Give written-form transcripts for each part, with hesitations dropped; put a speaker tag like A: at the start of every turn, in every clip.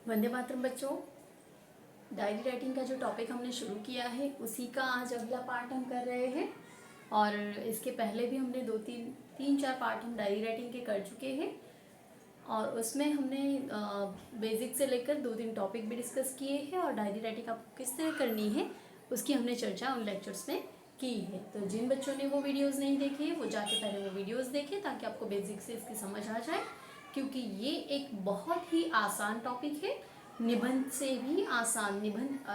A: वंदे मातरम बच्चों। Diary writing का जो टॉपिक हमने शुरू किया है उसी का आज अगला पार्ट हम कर रहे हैं। और इसके पहले भी हमने तीन चार पार्ट हम डायरी राइटिंग के कर चुके हैं। और उसमें हमने बेसिक से लेकर 2-3 टॉपिक भी डिस्कस किए हैं और डायरी राइटिंग आपको किस तरह करनी है उसकी हमने चर्चा उन लेक्चर्स में की है। तो जिन बच्चों ने वो वीडियोस नहीं देखे वो जाके पहले वो वीडियोस देखें ताकि आपको बेसिक से इसकी समझ आ जाए, क्योंकि ये एक बहुत ही आसान टॉपिक है। निबंध से भी आसान। निबंध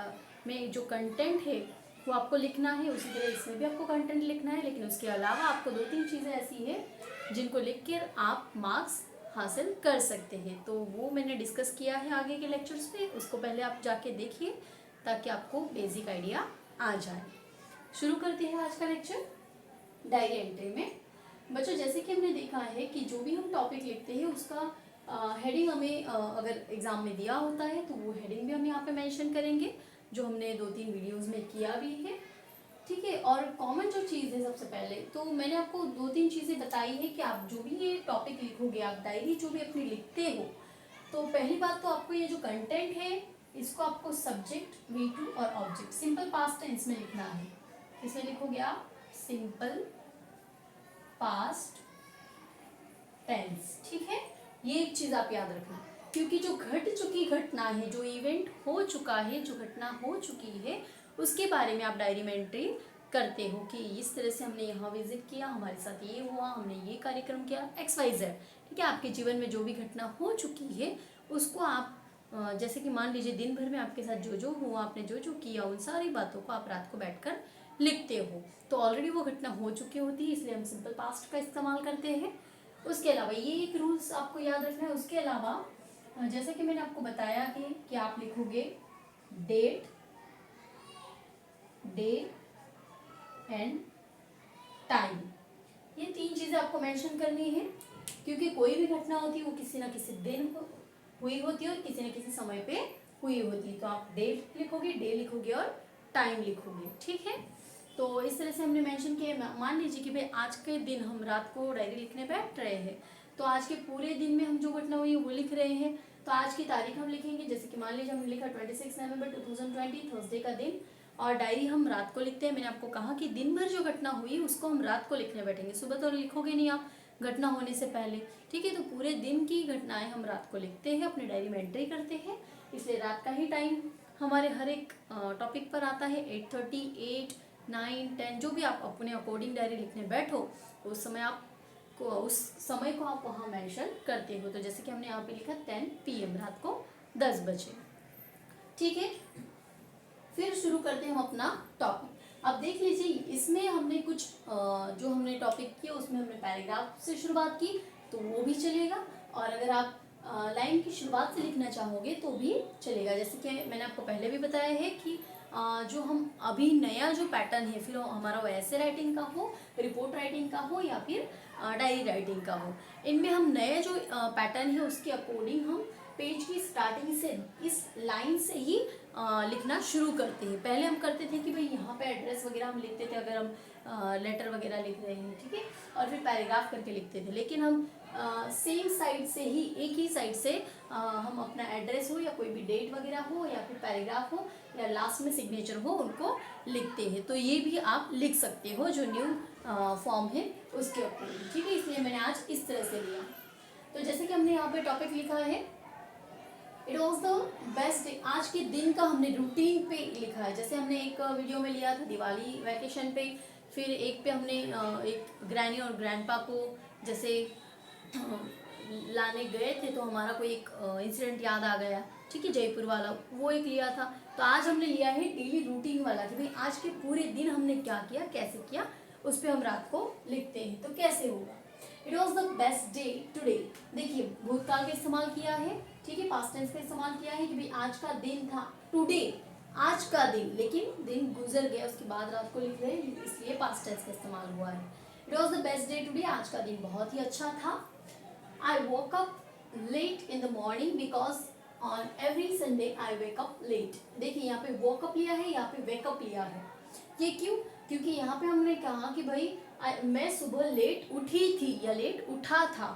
A: में जो कंटेंट है वो आपको लिखना है, उसी तरह इसमें भी आपको कंटेंट लिखना है, लेकिन उसके अलावा आपको 2-3 चीज़ें ऐसी है जिनको लिख कर आप मार्क्स हासिल कर सकते हैं। तो वो मैंने डिस्कस किया है आगे के लेक्चर्स में, उसको पहले आप जाके देखिए ताकि आपको बेसिक आइडिया आ जाए। शुरू करते हैं आज का लेक्चर डायरी एंट्री में। बच्चों, जैसे कि हमने देखा है कि जो भी हम टॉपिक लिखते हैं उसका हेडिंग हमें अगर एग्जाम में दिया होता है तो वो हेडिंग भी हम यहाँ पे मेंशन करेंगे, जो हमने 2-3 वीडियोस में किया भी है। ठीक है। और कॉमन जो चीज़ है, सबसे पहले तो मैंने आपको 2-3 चीज़ें बताई है कि आप जो भी ये टॉपिक लिखोगे, आप डायरी जो भी अपनी लिखते हो, तो पहली बात तो आपको ये जो कंटेंट है इसको आपको सब्जेक्ट, V2 और ऑब्जेक्ट सिंपल पास्ट टेंस में लिखना है। इसमें लिखोगे आप सिंपल पास्ट टेंस। ठीक है, ये एक चीज आप याद रखना, क्योंकि जो घट चुकी घटना है, जो इवेंट हो चुका है, जो घटना हो चुकी है, उसके बारे में आप डायरी में एंट्री करते हो कि इस तरह से हमने यहाँ विजिट किया, हमारे साथ ये हुआ, हमने ये कार्यक्रम किया, XYZ। ठीक है, आपके जीवन में जो भी घटना हो चुकी है उसको आप जैसे कि मान लीजिए दिन भर में आपके साथ जो जो हुआ, आपने जो जो किया, उन सारी बातों को आप रात को बैठकर लिखते हो। तो ऑलरेडी वो घटना हो चुकी होती है, इसलिए हम सिंपल पास्ट का इस्तेमाल करते हैं। उसके अलावा ये एक रूल्स आपको याद रखना है। उसके अलावा जैसे कि मैंने आपको बताया है कि आप लिखोगे डेट, डे एंड टाइम। ये 3 चीज़ें आपको मेंशन करनी है, क्योंकि कोई भी घटना होती है वो किसी ना किसी दिन हुई होती है और किसी न किसी समय पे हुई होती है। तो आप डेट लिखोगे, डे लिखोगे और टाइम लिखोगे। ठीक है, तो इस तरह से हमने मेंशन किया। मान लीजिए कि भाई आज के दिन हम रात को डायरी लिखने बैठ रहे हैं, तो आज के पूरे दिन में हम जो घटना हुई है वो लिख रहे हैं। तो आज की तारीख हम लिखेंगे, जैसे कि मान लीजिए हमने लिखा 26 नवंबर 2020 थर्सडे का दिन, और डायरी हम रात को लिखते हैं। मैंने आपको कहा कि दिन भर जो घटना हुई उसको हम रात को लिखने बैठेंगे, सुबह तो लिखोगे नहीं आप घटना होने से पहले। ठीक है, तो पूरे दिन की घटनाएं हम रात को लिखते हैं, अपनी डायरी में एंट्री करते हैं, इसलिए रात का ही टाइम हमारे हर एक टॉपिक पर आता है। 8:30, 8, 9, 10 जो भी आप अपने अकॉर्डिंग डायरी लिखने बैठो उस समय को आप वहाँ मेंशन करते हो। तो जैसे कि हमने यहाँ पे लिखा 10 PM, रात को 10 बजे। ठीक है, फिर शुरू करते हैं हम अपना टॉपिक। अब देख लीजिए, इसमें हमने कुछ जो हमने टॉपिक किया उसमें हमने पैराग्राफ से शुरुआत की तो वो भी चलेगा, और अगर आप लाइन की शुरुआत से लिखना चाहोगे तो भी चलेगा। जैसे कि मैंने आपको पहले भी बताया है कि जो हम अभी नया जो पैटर्न है, फिर हमारा वो ऐसे राइटिंग का हो, रिपोर्ट राइटिंग का हो या फिर डायरी राइटिंग का हो, इनमें हम नए जो पैटर्न है उसके अकॉर्डिंग हम पेज की स्टार्टिंग से इस लाइन से ही लिखना शुरू करते हैं। पहले हम करते थे कि भाई यहाँ पे एड्रेस वगैरह हम लिखते थे अगर हम लेटर वगैरह लिख रहे हैं, ठीक है, और फिर पैराग्राफ करके लिखते थे। लेकिन हम सेम साइड से ही, एक ही साइड से हम अपना एड्रेस हो या कोई भी डेट वगैरह हो या फिर पैराग्राफ हो या लास्ट में सिग्नेचर हो, उनको लिखते हैं। तो ये भी आप लिख सकते हो जो न्यू फॉर्म है उसके अकॉर्डिंग। ठीक है, इसलिए मैंने आज इस तरह से लिया। तो जैसे कि हमने यहाँ पे टॉपिक लिखा है it was the best day. आज के दिन का हमने रूटीन पे लिखा है। जैसे हमने एक वीडियो में लिया था दिवाली वैकेशन पे, फिर एक पे हमने एक ग्रैनी और ग्रैंडपा को जैसे लाने गए थे तो हमारा कोई एक इंसिडेंट याद आ गया, ठीक है, जयपुर वाला, वो एक लिया था। तो आज हमने लिया है डेली रूटीन वाला कि भाई आज के पूरे दिन हमने क्या किया, कैसे किया, उस पर हम रात को लिखते हैं। तो कैसे होगा, it was the best day today. देखिए, भूतकाल का इस्तेमाल किया है, ठीक है, पास्ट टेंस का इस्तेमाल किया है कि भाई आज का दिन था, टुडे, आज का दिन, लेकिन दिन गुजर गया, उसके बाद रात को लिख रहे हैं, इसलिए पास्ट टेंस का इस्तेमाल हुआ है। It was the best day today, आज का दिन बहुत ही अच्छा था। I woke up late in the morning because on every Sunday I wake up late। देखिए यहाँ पे woke up लिया है, यहाँ पे wake up लिया है। ये क्यों? क्योंकि यहाँ पे हमने कहा कि भाई मैं सुबह लेट उठी थी या लेट उठा था।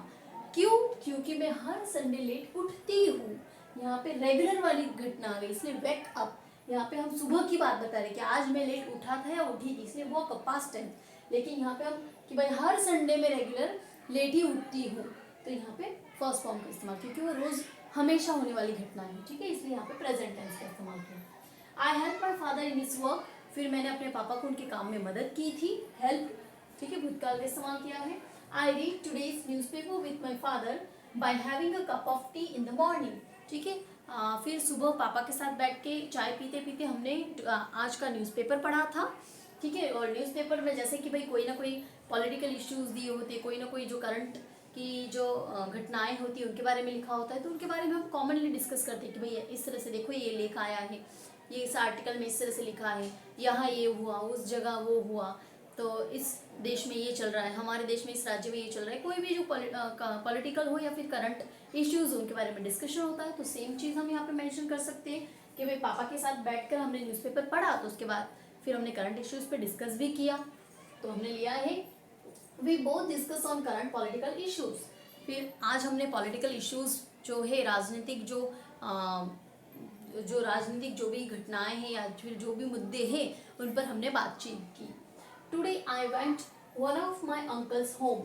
A: क्यों? क्योंकि मैं हर संडे लेट उठती हूँ। यहाँ पे रेगुलर वाली घटना आ गई, इसलिए वेक अप। यहाँ पे हम सुबह की बात बता रहे कि आज मैं लेट उठा था या उठी थी, इसलिए वॉक अप पास्ट टेंस। लेकिन यहाँ पे हम कि भाई हर संडे में रेगुलर लेट ही उठती हूँ, तो यहाँ पे फर्स्ट फॉर्म का इस्तेमाल, क्योंकि वो रोज हमेशा होने वाली घटना है, ठीक है, इसलिए यहाँ पे प्रेजेंट टेंस का इस्तेमाल किया। I help my father in his work, फिर मैंने अपने पापा को उनके काम में मदद की थी, हेल्प, ठीक है, भूतकाल का इस्तेमाल किया है। I read today's newspaper with my father by having a cup of T in the morning, ठीक है। फिर सुबह पापा के साथ बैठ के चाय पीते पीते हमने आज का न्यूज़पेपर पढ़ा था, ठीक है। और न्यूज़पेपर में जैसे कि भाई कोई ना कोई पॉलिटिकल इश्यूज दिए होते, कोई ना कोई जो करंट की जो घटनाएं होती है उनके बारे में लिखा होता है, तो उनके बारे में हम कॉमनली डिस्कस करते हैं कि भाई इस तरह से देखो ये लेख आया है, ये इस आर्टिकल में इस तरह से लिखा है, यहाँ ये हुआ, उस जगह वो हुआ, तो इस देश में ये चल रहा है, हमारे देश में इस राज्य में ये चल रहा है, कोई भी जो पॉलिटिकल हो या फिर करंट इश्यूज उनके बारे में डिस्कशन होता है। तो सेम चीज़ हम यहाँ पे मेंशन कर सकते हैं कि भाई पापा के साथ बैठकर हमने न्यूज़पेपर पढ़ा, तो उसके बाद फिर हमने करंट इश्यूज पे डिस्कस भी किया, तो हमने लिया है we both discuss on current political issues. फिर आज हमने पॉलिटिकल इश्यूज जो है राजनीतिक जो राजनीतिक जो भी घटनाएं हैं या फिर जो भी मुद्दे हैं उन पर हमने बातचीत की। Today I went one of my uncles home,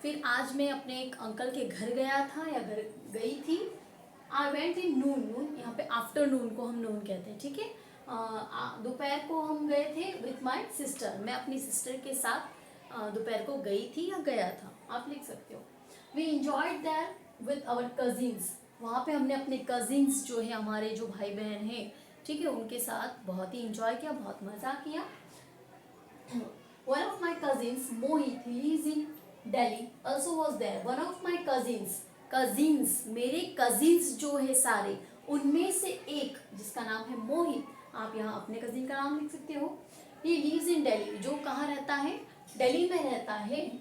A: फिर आज मैं अपने एक अंकल के घर गया था या घर गई थी। आई वेंट इन नून, नून यहाँ पे आफ्टरनून को हम नून कहते हैं, ठीक है। दोपहर को हम गए थे विथ माई सिस्टर, मैं अपनी सिस्टर के साथ दोपहर को गई थी या गया था, आप लिख सकते हो। We enjoyed there with our cousins, वहाँ पे हमने अपने कजिन्स जो है हमारे जो भाई बहन हैं, ठीक है, उनके साथ बहुत ही इंजॉय किया, बहुत मज़ा किया। One of my cousins, Mohit, he lives in Delhi, also was there. One of my cousins, मेरे cousins जो है सारे, उनमें से एक जिसका नाम है मोहित, आप यहाँ अपने कजिन का नाम लिख सकते हो। He lives in Delhi, जो कहाँ रहता है, दिल्ली में रहता है।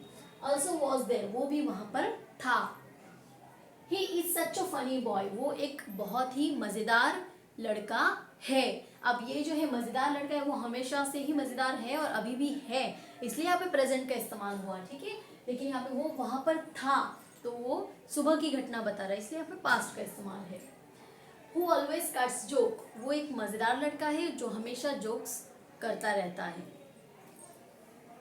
A: Also was there, वो भी वहाँ पर था। He is such a funny boy, वो एक बहुत ही मज़ेदार लड़का है। अब ये जो है मज़ेदार लड़का है वो हमेशा से ही मज़ेदार है और अभी भी है, इसलिए यहाँ पे प्रेजेंट का इस्तेमाल हुआ, ठीक है। लेकिन यहाँ पे वो वहाँ पर था, तो वो सुबह की घटना बता रहा है, इसलिए यहाँ पे पास्ट का इस्तेमाल है। Who always cuts joke, वो एक मज़ेदार लड़का है जो हमेशा जोक्स करता रहता है।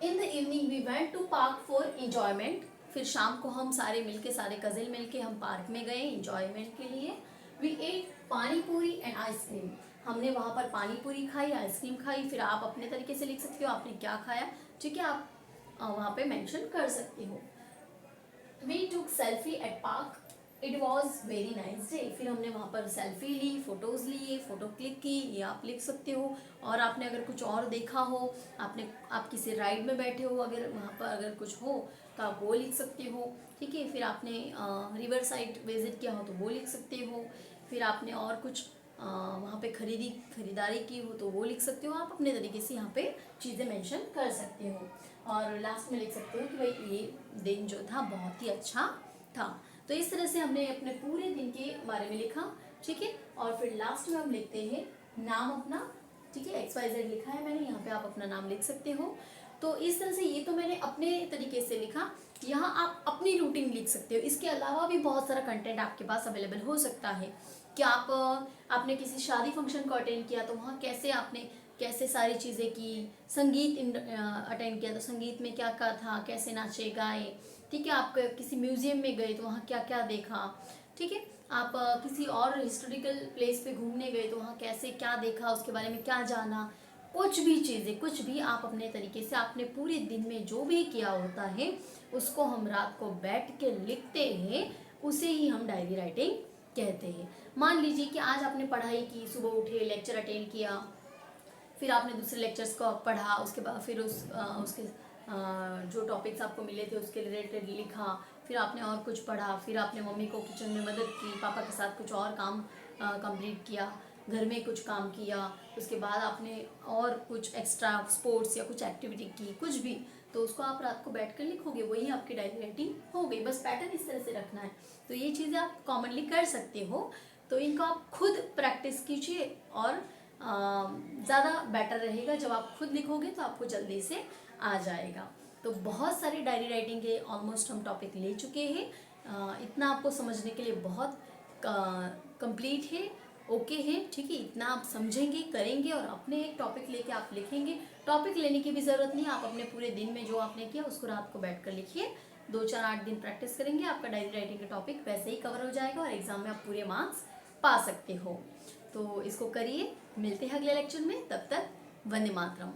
A: In the evening we went to park for enjoyment, फिर शाम को हम सारे मिलके, सारे कजिन मिलके हम पार्क में गए इंजॉयमेंट के लिए। वी एट पानी पूरी एंड आइसक्रीम, हमने वहाँ पर पानी पूरी खाई, आइसक्रीम खाई। फिर आप अपने तरीके से लिख सकते हो आपने क्या खाया, ठीक है, आप वहाँ पे मेंशन कर सकते हो। We took selfie at park, it was very nice day, फिर हमने वहाँ पर सेल्फी ली, फोटोज़ लिए, फ़ोटो क्लिक की, ये आप लिख सकते हो। और आपने अगर कुछ और देखा हो, आप किसी राइड में बैठे हो, अगर वहाँ पर अगर कुछ हो तो आप वो लिख सकते हो, ठीक है। फिर आपने रिवर साइड विजिट किया हो तो वो लिख सकते हो। फिर आपने और कुछ वहाँ पे खरीदारी की हो तो वो लिख सकते हो। आप अपने तरीके से यहाँ पे चीज़ें मेंशन कर सकते हो और लास्ट में लिख सकते हो कि भाई ये दिन जो था बहुत ही अच्छा था। तो इस तरह से हमने अपने पूरे दिन के बारे में लिखा, ठीक है। और फिर लास्ट में हम लिखते हैं नाम अपना, ठीक है, XYZ लिखा है मैंने, यहाँ पे आप अपना नाम लिख सकते हो। तो इस तरह से ये तो मैंने अपने तरीके से लिखा, यहाँ आप अपनी रूटीन लिख सकते हो। इसके अलावा भी बहुत सारा कंटेंट आपके पास अवेलेबल हो सकता है कि आपने किसी शादी फंक्शन को अटेंड किया तो वहाँ कैसे सारी चीज़ें की, संगीत अटेंड किया तो संगीत में क्या क्या था, कैसे नाचे गाए, ठीक है। आप किसी म्यूजियम में गए तो वहाँ क्या क्या देखा, ठीक है। आप किसी और हिस्टोरिकल प्लेस पे घूमने गए तो वहाँ कैसे क्या देखा, उसके बारे में क्या जाना, कुछ भी चीज़ें, कुछ भी आप अपने तरीके से आपने पूरे दिन में जो भी किया होता है उसको हम रात को बैठ के लिखते हैं, उसे ही हम डायरी राइटिंग कहते हैं। मान लीजिए कि आज आपने पढ़ाई की, सुबह उठे, लेक्चर अटेंड किया, फिर आपने दूसरे लेक्चर्स को पढ़ा, उसके बाद फिर उसके जो टॉपिक्स आपको मिले थे उसके रिलेटेड लिखा, फिर आपने और कुछ पढ़ा, फिर आपने मम्मी को किचन में मदद की, पापा के साथ कुछ और काम कंप्लीट किया, घर में कुछ काम किया, उसके बाद आपने और कुछ एक्स्ट्रा स्पोर्ट्स या कुछ एक्टिविटी की, कुछ भी, तो उसको आप रात को बैठ कर लिखोगे, वही आपकी डायरी राइटिंग हो गई। बस पैटर्न इस तरह से रखना है। तो ये चीज़ें आप कॉमनली कर सकते हो, तो इनको आप खुद प्रैक्टिस कीजिए और ज़्यादा बेटर रहेगा। जब आप खुद लिखोगे तो आपको जल्दी से आ जाएगा। तो बहुत सारी डायरी राइटिंग के ऑलमोस्ट हम टॉपिक ले चुके हैं। इतना आपको समझने के लिए बहुत कंप्लीट है, ओके है, ठीक है। इतना आप समझेंगे, करेंगे और अपने एक टॉपिक लेके आप लिखेंगे। टॉपिक लेने की भी ज़रूरत नहीं है, आप अपने पूरे दिन में जो आपने किया उसको रात को बैठ कर लिखिए। 2 4 8 दिन प्रैक्टिस करेंगे, आपका डायरी राइटिंग का टॉपिक वैसे ही कवर हो जाएगा और एग्जाम में आप पूरे मार्क्स पा सकते हो। तो इसको करिए, मिलते हैं अगले लेक्चर में, तब तक वंदे मातरम।